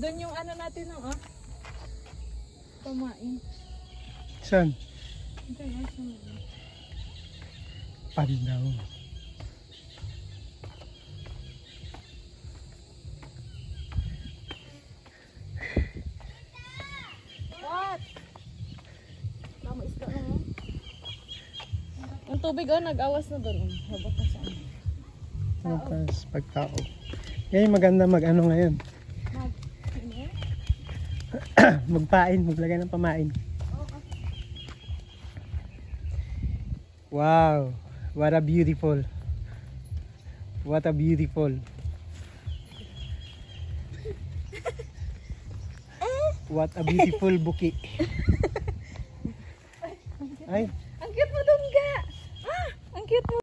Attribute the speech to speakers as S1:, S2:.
S1: Doon yung ano natin ng pamain.
S2: Saan?
S1: International.
S2: Pandaw.
S1: What? Tama isda na mo. Yung tubig nag-awas na doon. Habot na siya.
S2: Tapos pagtao. Eh maganda mag-ano ngayon. Magpain, maglagay ng pamain. Wow, what a beautiful. What a beautiful. What a beautiful buki. Ay,
S1: Ang cute mo doon ga. Ang cute mo.